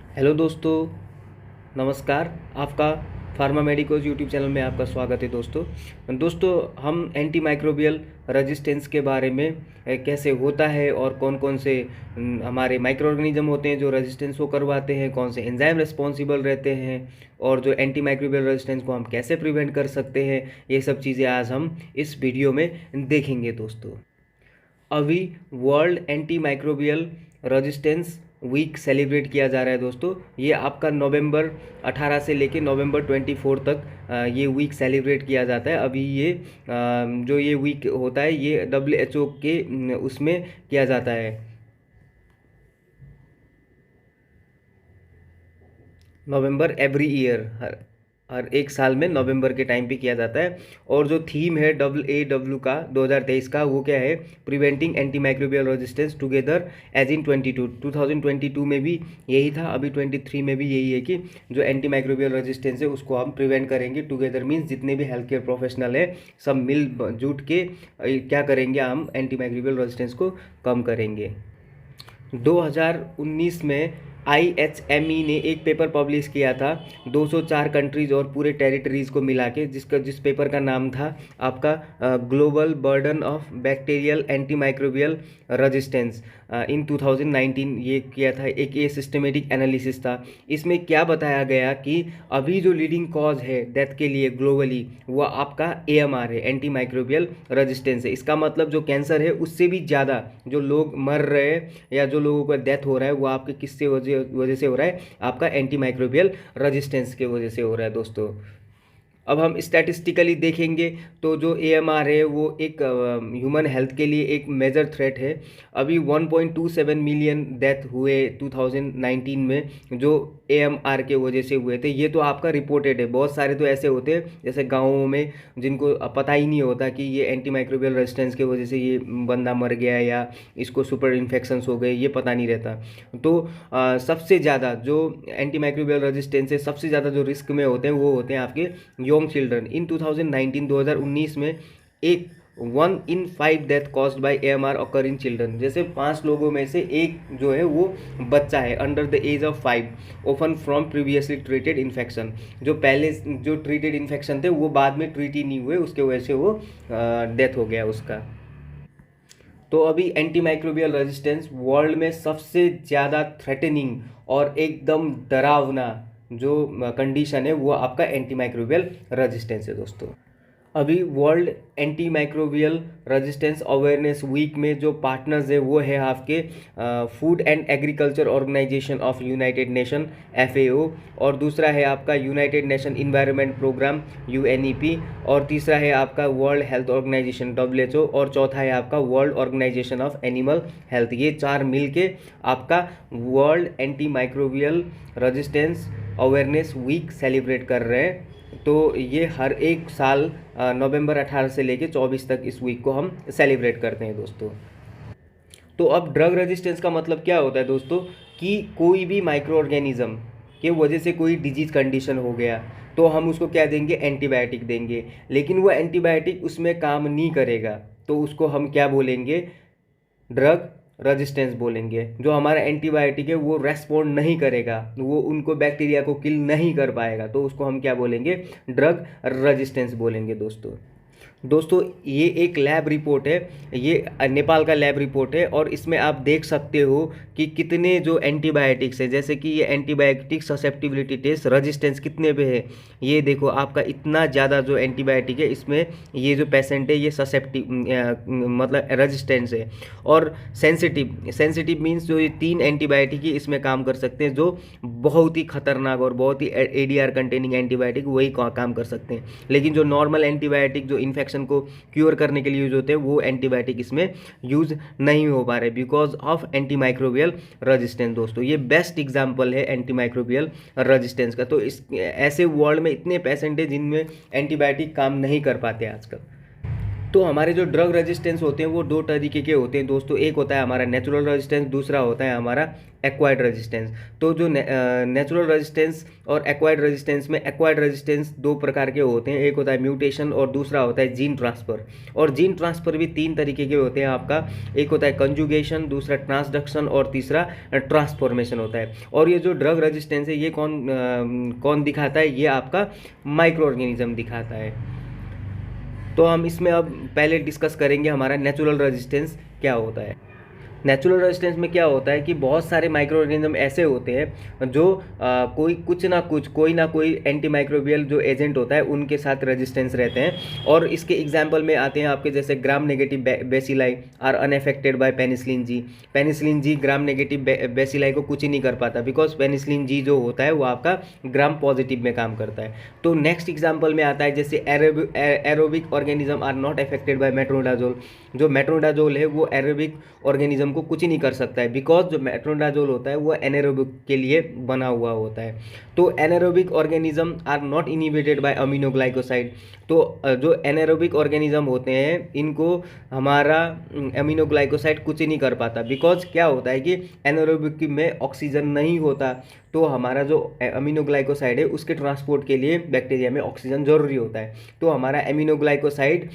Hello दोस्तों, नमस्कार। आपका फार्मा मेडिकोज यूट्यूब चैनल में आपका स्वागत है दोस्तों। हम एंटी माइक्रोबियल रेजिस्टेंस के बारे में कैसे होता है और कौन कौन से हमारे माइक्रो ऑर्गेनिज्म होते हैं जो रेजिस्टेंस को करवाते हैं, कौन से एंजाइम रिस्पॉन्सिबल रहते हैं और जो एंटी माइक्रोबियल रेजिस्टेंस को हम कैसे प्रिवेंट कर सकते हैं, ये सब चीज़ें आज हम इस वीडियो में देखेंगे दोस्तों। अभी world antimicrobial resistance week celebrate किया जा रहा है दोस्तों। ये आपका नवंबर 18 से लेके नवंबर 24 तक ये वीक सेलिब्रेट किया जाता है। अभी ये जो ये वीक होता है ये WHO के उसमें किया जाता है। नवंबर एवरी ईयर, हर एक साल में नवंबर के टाइम पे किया जाता है। और जो थीम है WAW का 2023 का, वो क्या है? Preventing antimicrobial resistance together as in 2022 में भी यही था, अभी 23 में भी यही है कि जो एंटी माइक्रोबियल रेजिस्टेंस है उसको हम प्रिवेंट करेंगे। टुगेदर मीन्स जितने भी हेल्थ केयर प्रोफेशनल है सब मिल जुट के क्या करेंगे, हम एंटी माइक्रोबियल रेजिस्टेंस को कम करेंगे। 2019 में IHME ने एक पेपर पब्लिश किया था 204 कंट्रीज़ और पूरे टेरिटरीज़ को मिला के, जिस पेपर का नाम था आपका global burden of bacterial anti microbial resistance in 2019। ये किया था, एक ये सिस्टमेटिक एनालिसिस था। इसमें क्या बताया गया कि अभी जो लीडिंग कॉज है डेथ के लिए ग्लोबली वो आपका AMR है, एंटी माइक्रोबियल रेजिस्टेंस है। इसका मतलब जो कैंसर है उससे भी ज़्यादा जो लोग मर रहे हैं या जो लोगों का डेथ हो रहा है वो आपके किससे वजह से हो रहा है? आपका एंटी माइक्रोबियल रेजिस्टेंस के वजह से हो रहा है दोस्तों। अब हम स्टैटिस्टिकली देखेंगे तो जो AMR है वो एक ह्यूमन हेल्थ के लिए एक मेजर थ्रेट है। अभी 1.27 मिलियन डेथ हुए 2019 में जो AMR के वजह से हुए थे। ये तो आपका रिपोर्टेड है। बहुत सारे तो ऐसे होते हैं जैसे गाँवों में जिनको पता ही नहीं होता कि ये एंटी माइक्रोबियल रेजिस्टेंस के वजह से ये बंदा मर गया या इसको सुपर इन्फेक्शंस हो गए, ये पता नहीं रहता। तो सबसे ज़्यादा जो एंटी माइक्रोबियल रेजिस्टेंस है, सबसे ज़्यादा जो रिस्क में होते हैं वो होते हैं आपके यंग चिल्ड्रन। इन 2019 में एक 1 in 5 death caused by AMR occur in children. जैसे 5 लोगों में से एक जो है वो बच्चा है under the age of 5, often from previously treated infection. जो पहले जो ट्रीटेड इन्फेक्शन थे वो बाद में ट्रीट ही नहीं हुए, उसके वजह से वो डेथ हो गया उसका। तो अभी एंटी माइक्रोबियल रेजिस्टेंस वर्ल्ड में सबसे ज़्यादा थ्रेटनिंग और एकदम डरावना जो कंडीशन है वो आपका एंटी माइक्रोबियल रेजिस्टेंस है दोस्तों। अभी world antimicrobial resistance awareness week में जो पार्टनर्स है वो है आपके food and agriculture organisation of united nation FAO, और दूसरा है आपका united nation environment programme UNEP, और तीसरा है आपका वर्ल्ड हेल्थ ऑर्गेनाइजेशन WHO, और चौथा है आपका world organisation of animal health. ये चार मिल के आपका world antimicrobial resistance awareness week celebrate कर रहे हैं। तो ये हर एक साल नवंबर 18 से लेके 24 तक इस वीक को हम सेलिब्रेट करते हैं दोस्तों। तो अब ड्रग रेजिस्टेंस का मतलब क्या होता है दोस्तों? कि कोई भी माइक्रो ऑर्गेनिज्म के वजह से कोई डिजीज कंडीशन हो गया तो हम उसको क्या देंगे? एंटीबायोटिक देंगे। लेकिन वो एंटीबायोटिक उसमें काम नहीं करेगा तो उसको हम क्या बोलेंगे? ड्रग रेजिस्टेंस बोलेंगे। जो हमारा एंटीबायोटिक है वो रेस्पॉन्ड नहीं करेगा, वो उनको बैक्टीरिया को किल नहीं कर पाएगा, तो उसको हम क्या बोलेंगे? ड्रग रेजिस्टेंस बोलेंगे दोस्तों। ये एक लैब रिपोर्ट है, ये नेपाल का लैब रिपोर्ट है, और इसमें आप देख सकते हो कि कितने जो एंटीबायोटिक्स है, जैसे कि ये एंटीबायोटिक ससेप्टिबिलिटी टेस्ट रेजिस्टेंस कितने पे है। ये देखो आपका इतना ज़्यादा जो एंटीबायोटिक है इसमें ये जो पेशेंट है ये मतलब रेजिस्टेंस है। और सेंसिटिव मीन्स जो ये 3 एंटीबायोटिक ही इसमें काम कर सकते हैं, जो बहुत ही खतरनाक और बहुत ही ADR कंटेनिंग एंटीबायोटिक वही काम कर सकते हैं। लेकिन जो नॉर्मल एंटीबायोटिक जो इन्फेक्शन को क्योर करने के लिए यूज होते हैं वो एंटीबायोटिक इसमें यूज नहीं हो पा रहे because of anti microbial resistance दोस्तों। ये बेस्ट एग्जांपल है एंटी माइक्रोबियल रेजिस्टेंस का। तो इस ऐसे वर्ल्ड में इतने पेशेंट है जिनमें एंटीबायोटिक काम नहीं कर पाते आजकल। तो हमारे जो ड्रग रेजिस्टेंस होते हैं वो दो तरीके के होते हैं दोस्तों। एक होता है हमारा नेचुरल रेजिस्टेंस, दूसरा होता है हमारा एक्वायर्ड रेजिस्टेंस। तो जो नेचुरल रेजिस्टेंस और एक्वायर्ड रेजिस्टेंस में, एक्वायर्ड रेजिस्टेंस दो प्रकार के होते हैं, एक होता है म्यूटेशन और दूसरा होता है जीन ट्रांसफ़र। और जीन ट्रांसफ़र भी तीन तरीके के होते हैं आपका, एक होता है कंजुगेशन, दूसरा ट्रांसडक्शन और तीसरा ट्रांसफॉर्मेशन होता है। और ये जो ड्रग रेजिस्टेंस है ये कौन दिखाता है, ये आपका माइक्रो ऑर्गेनिज्म दिखाता है। तो हम इसमें अब पहले डिस्कस करेंगे हमारा नेचुरल रेजिस्टेंस क्या होता है। नेचुरल रेजिस्टेंस में क्या होता है कि बहुत सारे माइक्रो ऑर्गेनिज्म ऐसे होते हैं जो कोई ना कोई एंटी माइक्रोबियल जो एजेंट होता है उनके साथ रेजिस्टेंस रहते हैं। और इसके एग्जांपल में आते हैं आपके जैसे gram negative bacilli are unaffected by penicillin G. Penicillin G gram negative bacilli को कुछ ही नहीं कर पाता, बिकॉज पेनिसिलिन जी जो होता है वो आपका ग्राम पॉजिटिव में काम करता है। तो नेक्स्ट एग्जाम्पल में आता है जैसे aerobic organism are not affected by metronidazole. जो मेट्रोडाजोल है वो एरोबिक ऑर्गेनिज्म को कुछ ही नहीं कर सकता है, बिकॉज जो मेट्रोडाजोल होता है वो एनारोबिक के लिए बना हुआ होता है। तो anaerobic organism are not inhibited by aminoglycoside. तो जो एनारोबिक ऑर्गेनिज्म होते हैं इनको हमारा अमीनोग्लाइकोसाइड कुछ ही नहीं कर पाता, बिकॉज क्या होता है कि एनारोबिक में ऑक्सीजन नहीं होता। तो हमारा जो अमीनोग्लाइकोसाइड है उसके ट्रांसपोर्ट के लिए बैक्टीरिया में ऑक्सीजन जरूरी होता है। तो हमारा अमीनोग्लाइकोसाइड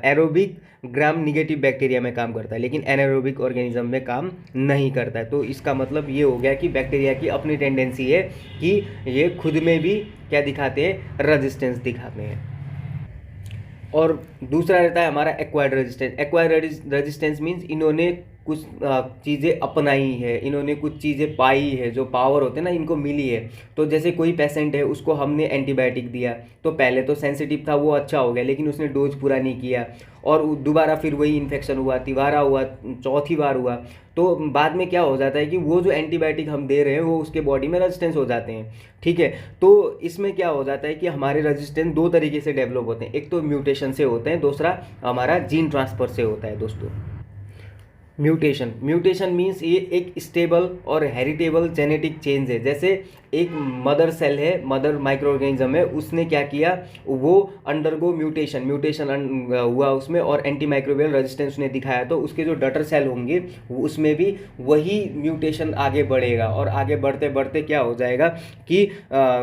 एरोबिक ग्राम निगेटिव बैक्टीरिया में काम करता है, लेकिन एनारोबिक ऑर्गेनिज्म में काम नहीं करता है। तो इसका मतलब ये हो गया कि बैक्टीरिया की अपनी टेंडेंसी है कि ये खुद में भी क्या दिखाते हैं, रेजिस्टेंस दिखाते हैं। और दूसरा रहता है हमारा acquired resistance. Acquired resistance means इन्होंने कुछ चीज़ें अपनाई है, इन्होंने कुछ चीज़ें पाई है, जो पावर होते हैं ना इनको मिली है। तो जैसे कोई पेशेंट है उसको हमने एंटीबायोटिक दिया, तो पहले तो सेंसिटिव था वो अच्छा हो गया, लेकिन उसने डोज पूरा नहीं किया और दोबारा फिर वही इन्फेक्शन हुआ, तिबारा हुआ, चौथी बार हुआ। तो बाद में क्या हो जाता है कि वो जो एंटीबायोटिक हम दे रहे हैं वो उसके बॉडी में रेजिस्टेंस हो जाते हैं। ठीक है, तो इसमें क्या हो जाता है कि हमारे रेजिस्टेंस दो तरीके से डेवलप होते हैं, एक तो म्यूटेशन से होते हैं, दूसरा हमारा जीन ट्रांसफ़र से होता है दोस्तों। म्यूटेशन मीन्स ये एक स्टेबल और हेरिटेबल जेनेटिक चेंज है। जैसे एक मदर सेल है, मदर माइक्रो ऑर्गेनिज्म है, उसने क्या किया, वो अंडरगो म्यूटेशन हुआ उसमें और एंटी माइक्रोबियल रेजिस्टेंस उसने दिखाया। तो उसके जो डटर सेल होंगे उसमें भी वही म्यूटेशन आगे बढ़ेगा और आगे बढ़ते बढ़ते क्या हो जाएगा कि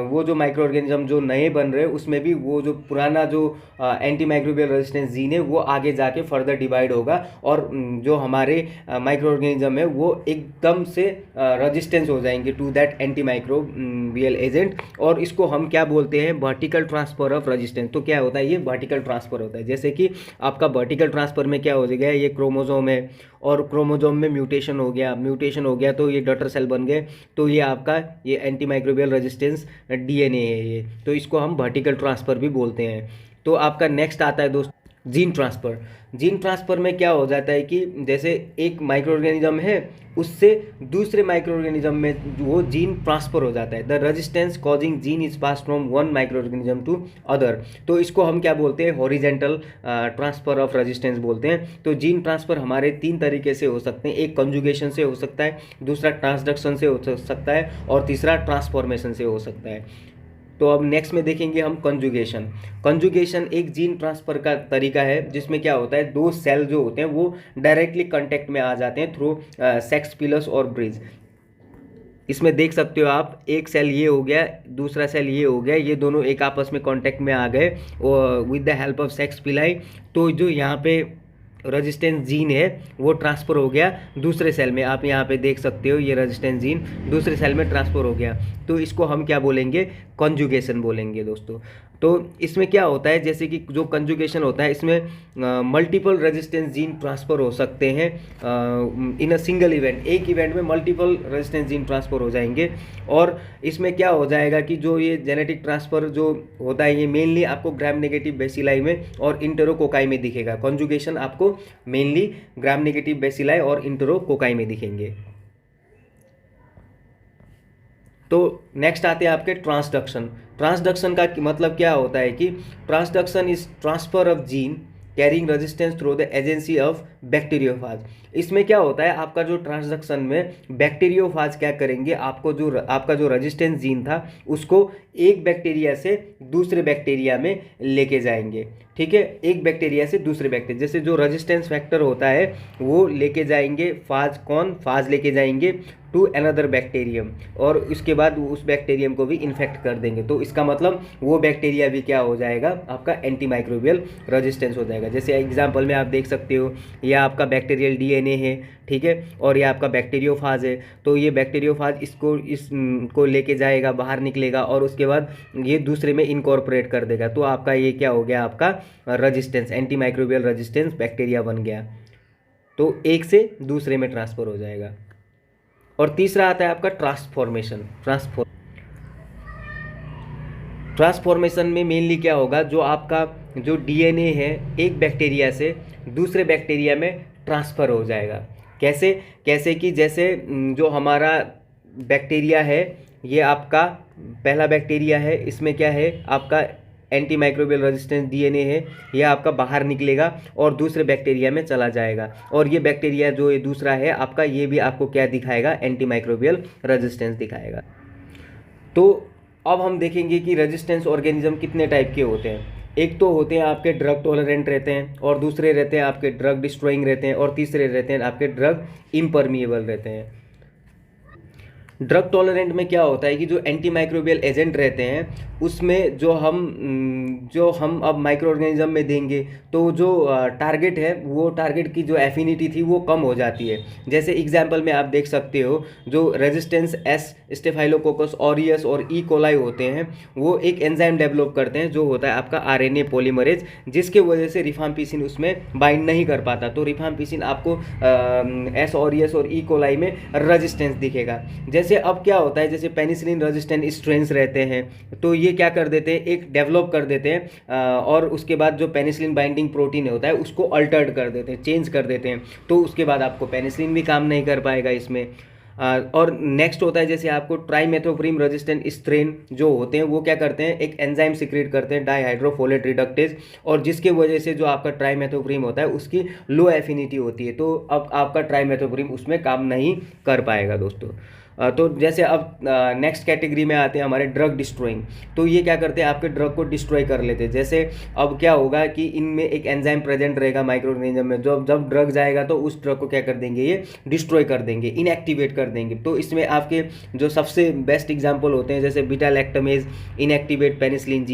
वो जो माइक्रो ऑर्गेनिज्म जो नए बन रहे हैं उसमें भी वो जो पुराना जो एंटी माइक्रोबियल रेजिस्टेंस जीन है वो आगे जाके फर्दर डिवाइड होगा और जो हमारे माइक्रो ऑर्गेनिज्म है वो एकदम से रेजिस्टेंस हो जाएंगे to that antimicrobial agent. और इसको हम क्या बोलते हैं, वर्टिकल ट्रांसफर ऑफ रेजिस्टेंस। तो क्या होता है, ये वर्टिकल ट्रांसफर होता है। जैसे कि आपका वर्टिकल ट्रांसफर में क्या हो जाएगा, ये क्रोमोजोम है और क्रोमोजोम में म्यूटेशन हो गया तो ये डॉटर सेल बन गए, तो ये आपका ये एंटी माइक्रोबियल रेजिस्टेंस डीएनए है ये, तो इसको हम वर्टिकल ट्रांसफर भी बोलते हैं। तो आपका नेक्स्ट आता है दोस्त जीन ट्रांसफ़र। जीन ट्रांसफ़र में क्या हो जाता है कि जैसे एक माइक्रो ऑर्गेनिज्म है उससे दूसरे माइक्रो ऑर्गेनिज्म में वो जीन ट्रांसफ़र हो जाता है। The resistance causing gene is pass from one microorganism to other. तो इसको हम क्या बोलते हैं, हॉरिजेंटल ट्रांसफ़र ऑफ रेजिस्टेंस बोलते हैं। तो जीन ट्रांसफ़र हमारे तीन तरीके से हो सकते हैं, एक कंजुगेशन से हो सकता है, दूसरा ट्रांसडक्शन से हो सकता है और तीसरा ट्रांसफॉर्मेशन से हो सकता है। तो अब नेक्स्ट में देखेंगे हम कंजुगेशन एक जीन ट्रांसफ़र का तरीका है जिसमें क्या होता है, दो सेल जो होते हैं वो डायरेक्टली कांटेक्ट में आ जाते हैं थ्रू सेक्स पिलस और ब्रिज। इसमें देख सकते हो आप, एक सेल ये हो गया, दूसरा सेल ये हो गया, ये दोनों एक आपस में कांटेक्ट में आ गए with the help of sex पिलाई। तो जो यहाँ पे रेजिस्टेंस जीन है वो ट्रांसफ़र हो गया दूसरे सेल में। आप यहाँ पे देख सकते हो ये रेजिस्टेंस जीन दूसरे सेल में ट्रांसफ़र हो गया, तो इसको हम क्या बोलेंगे, कंजुगेशन बोलेंगे दोस्तों। तो इसमें क्या होता है, जैसे कि जो कंजुगेशन होता है इसमें मल्टीपल रेजिस्टेंस जीन ट्रांसफ़र हो सकते हैं इन अ सिंगल इवेंट। एक इवेंट में मल्टीपल रेजिस्टेंस जीन ट्रांसफ़र हो जाएंगे और इसमें क्या हो जाएगा कि जो ये जेनेटिक ट्रांसफ़र जो होता है ये मेनली आपको ग्राम नेगेटिव बेसिलाई में और इंटेरोकोकाई में दिखेगा। कंजुगेशन आपको मेनली ग्राम नेगेटिव बेसिलाई और इंटेरोकोकाई में दिखेंगे। तो नेक्स्ट आते हैं आपके ट्रांसडक्शन का मतलब क्या होता है कि transduction is transfer of gene carrying resistance through the agency of bacteriophage. इसमें क्या होता है, आपका जो ट्रांसडक्शन में बैक्टीरियोफाज क्या करेंगे, आपका जो रेजिस्टेंस जीन था उसको एक बैक्टीरिया से दूसरे बैक्टीरिया में लेके जाएंगे। ठीक है, एक बैक्टीरिया से दूसरे बैक्टीरिया, जैसे जो रेजिस्टेंस फैक्टर होता है वो लेके जाएंगे फाज लेके जाएंगे टू अनदर बैक्टीरियम, और उसके बाद उस बैक्टीरियम को भी इन्फेक्ट कर देंगे। तो इसका मतलब वो बैक्टीरिया भी क्या हो जाएगा, आपका एंटी माइक्रोबियल रेजिस्टेंस हो जाएगा। जैसे एग्जांपल में आप देख सकते हो, यह आपका बैक्टीरियल डीएनए है, ठीक है, और ये आपका बैक्टीरियोफाज है। तो ये बैक्टीरियोफाज इसको लेके जाएगा, बाहर निकलेगा, और उसके बाद ये दूसरे में इनकॉर्पोरेट कर देगा। तो आपका ये क्या हो गया, आपका resistance, anti microbial resistance bacteria बन गया। तो एक से दूसरे में ट्रांसफ़र हो जाएगा। और तीसरा आता है आपका ट्रांसफॉर्मेशन में मेनली क्या होगा, जो आपका जो डीएनए है एक बैक्टीरिया से दूसरे बैक्टीरिया में ट्रांसफ़र हो जाएगा। कैसे कि जैसे जो हमारा बैक्टीरिया है, ये आपका पहला बैक्टीरिया है, इसमें क्या है, आपका एंटी माइक्रोबियल रेजिस्टेंस डीएनए है, यह आपका बाहर निकलेगा और दूसरे बैक्टीरिया में चला जाएगा। और ये बैक्टीरिया जो ये दूसरा है आपका, ये भी आपको क्या दिखाएगा, एंटी माइक्रोबियल रेजिस्टेंस दिखाएगा। तो अब हम देखेंगे कि रेजिस्टेंस ऑर्गेनिज्म कितने टाइप के होते हैं। एक तो होते हैं आपके ड्रग टॉलरेंट रहते हैं, और दूसरे रहते हैं आपके ड्रग डिस्ट्रॉइंग रहते हैं, और तीसरे रहते हैं आपके ड्रग इम्परमिएबल रहते हैं। ड्रग टॉलरेंट में क्या होता है कि जो एंटी माइक्रोबियल एजेंट रहते हैं उसमें जो हम अब माइक्रो ऑर्गेनिज्म में देंगे तो जो टारगेट है, वो टारगेट की जो एफिनिटी थी वो कम हो जाती है। जैसे एग्जांपल में आप देख सकते हो, जो रेजिस्टेंस एस स्टेफाइलोकोकस ऑरियस और ई कोलाई होते हैं, वो एक एंजाइम डेवलप करते हैं जो होता है आपका आरएनए पॉलीमरेज, जिसके वजह से रिफाम्पिसिन उसमें बाइंड नहीं कर पाता। तो रिफाम्पिसिन आपको एस ऑरियस और ई कोलाई में रेजिस्टेंस दिखेगा। जैसे अब क्या होता है, जैसे पेनिसिलिन रेजिस्टेंट स्ट्रेन्स रहते हैं, तो ये क्या कर देते हैं, एक डेवलप कर देते हैं, और उसके बाद जो पेनिसिलिन बाइंडिंग प्रोटीन होता है उसको अल्टर्ड कर देते हैं, चेंज कर देते हैं। तो उसके बाद आपको पेनिसिलिन भी काम नहीं कर पाएगा इसमें। और नेक्स्ट होता है, जैसे आपको ट्राइमेथोप्रीम रेजिस्टेंट स्ट्रेन जो होते हैं वो क्या करते हैं, एक एंजाइम सिक्रेट करते हैं डाइहाइड्रोफोलेट रिडक्टेज, और जिसके वजह से जो आपका ट्राइमेथोप्रीम होता है उसकी लो एफिनिटी होती है। तो अब आपका ट्राइमेथोप्रीम उसमें काम नहीं कर पाएगा दोस्तों। तो जैसे अब नेक्स्ट कैटेगरी में आते हैं हमारे ड्रग डिस्ट्रॉइंग। तो ये क्या करते हैं, आपके ड्रग को डिस्ट्रॉय कर लेते हैं। जैसे अब क्या होगा कि इनमें एक एंजाइम प्रेजेंट रहेगा माइक्रो ऑर्गेनिज्म में, जब ड्रग जाएगा तो उस ड्रग को क्या कर देंगे, ये डिस्ट्रॉय कर देंगे, इनएक्टिवेट कर देंगे। तो इसमें आपके जो सबसे बेस्ट एग्जाम्पल होते हैं, जैसे beta lactamase inactivate penicillin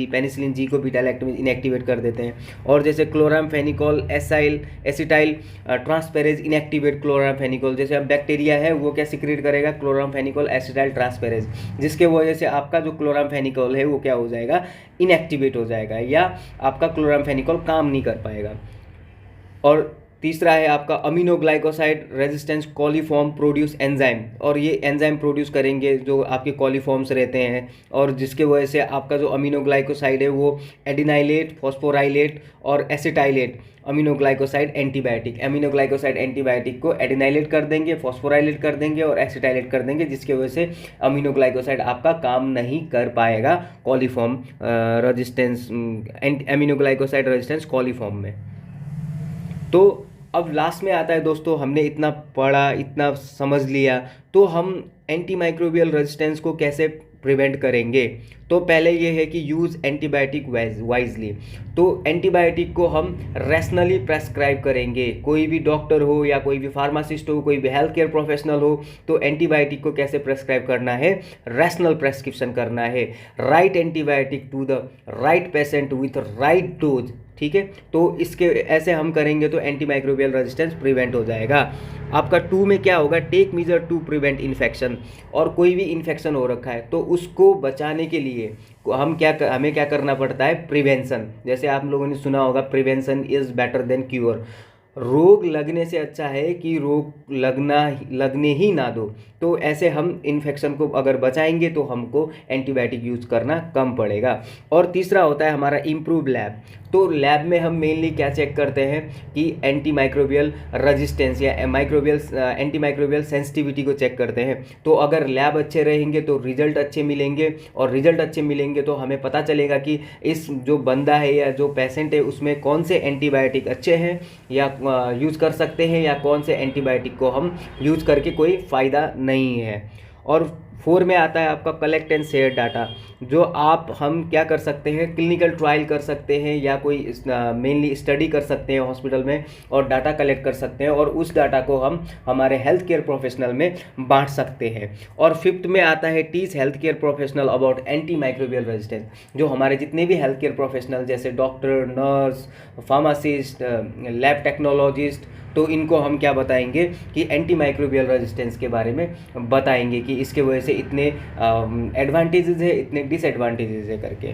G को बीटा लैक्टमेज इनएक्टिवेट कर देते हैं। और जैसे chloramphenicol acetyl transferase inactivate chloramphenicol, जैसे अब बैक्टीरिया है वो क्या सिक्रेट करेगा, क्लोरामफेनिकोल एसिटाइल ट्रांसफेरेज, जिसके वजह से आपका जो क्लोरामफेनिकोल है वो क्या हो जाएगा, इनएक्टिवेट हो जाएगा, या आपका क्लोरामफेनिकोल काम नहीं कर पाएगा। और तीसरा है आपका aminoglycoside resistance coliform produce enzyme, और ये एंजाइम प्रोड्यूस करेंगे जो आपके कॉलीफॉर्म्स रहते हैं, और जिसके वजह से आपका जो अमीनोग्लाइकोसाइड है वो एडिनाइलेट, फॉस्फोराइलेट और एसिटाइलेट अमीनोग्लाइकोसाइड एंटीबायोटिक को एडिनाइलेट कर देंगे, फॉस्फोराइलेट कर देंगे और एसिटाइलेट कर देंगे, जिसके वजह से अमीनोग्लाइकोसाइड आपका काम नहीं कर पाएगा coliform resistance, aminoglycoside resistance coliform में। तो अब लास्ट में आता है दोस्तों, हमने इतना पढ़ा, इतना समझ लिया, तो हम एंटी माइक्रोबियल रेजिस्टेंस को कैसे प्रिवेंट करेंगे। तो पहले ये है कि यूज़ एंटीबायोटिक वाइजली। तो एंटीबायोटिक को हम रैशनली प्रेस्क्राइब करेंगे। कोई भी डॉक्टर हो या कोई भी फार्मासिस्ट हो, कोई भी हेल्थ केयर प्रोफेशनल हो, तो एंटीबायोटिक को कैसे प्रेस्क्राइब करना है, रैशनल प्रेस्क्रिप्शन करना है। Right antibiotic to the right patient with right dose, ठीक है। तो इसके ऐसे हम करेंगे तो एंटी माइक्रोबियल रेजिस्टेंस प्रिवेंट हो जाएगा। आपका 2 में क्या होगा, take measure to prevent infection. और कोई भी इन्फेक्शन हो रखा है तो उसको बचाने के लिए हमें क्या करना पड़ता है, प्रिवेंशन। जैसे आप लोगों ने सुना होगा, prevention is better than cure. रोग लगने से अच्छा है कि रोग लगने ही ना दो। तो ऐसे हम इन्फेक्शन को अगर बचाएंगे तो हमको एंटीबायोटिक यूज़ करना कम पड़ेगा। और तीसरा होता है हमारा इम्प्रूव लैब। तो लैब में हम मेनली क्या चेक करते हैं कि एंटी माइक्रोबियल रजिस्टेंस या एंटी माइक्रोबियल सेंसिटिविटी को चेक करते हैं। तो अगर लैब अच्छे रहेंगे तो रिजल्ट अच्छे मिलेंगे, और रिजल्ट अच्छे मिलेंगे तो हमें पता चलेगा कि इस जो बंदा है या जो पेशेंट है उसमें कौन से एंटीबायोटिक अच्छे हैं या यूज़ कर सकते हैं, या कौन से एंटीबायोटिक को हम यूज़ करके कोई फ़ायदा नहीं है। और 4 में आता है आपका कलेक्ट एंड शेयर डाटा। जो हम क्या कर सकते हैं, क्लिनिकल ट्रायल कर सकते हैं या कोई मेनली स्टडी कर सकते हैं हॉस्पिटल में, और डाटा कलेक्ट कर सकते हैं, और उस डाटा को हम हमारे हेल्थ केयर प्रोफेशनल में बांट सकते हैं। और 5th में आता है teach health care professional about anti microbial resistance. जो हमारे जितने भी हेल्थ केयर प्रोफेशनल जैसे doctor, nurse, pharmacist, lab technologist, तो इनको हम क्या बताएंगे कि एंटी माइक्रोबियल रेजिस्टेंस के बारे में बताएंगे कि इसके वजह से इतने एडवांटेजेस है, इतने डिसएडवांटेजेस है करके।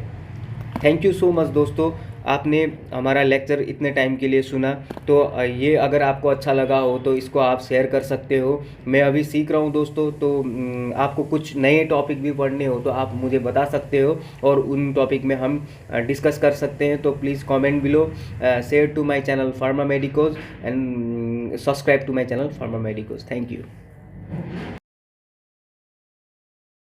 थैंक यू सो मच दोस्तों, आपने हमारा लेक्चर इतने टाइम के लिए सुना। तो ये अगर आपको अच्छा लगा हो तो इसको आप शेयर कर सकते हो। मैं अभी सीख रहा हूँ दोस्तों, तो आपको कुछ नए टॉपिक भी पढ़ने हो तो आप मुझे बता सकते हो, और उन टॉपिक में हम डिस्कस कर सकते हैं। तो please comment below, share to my channel Pharma Medicos and subscribe to my channel Pharma Medicos. Thank you.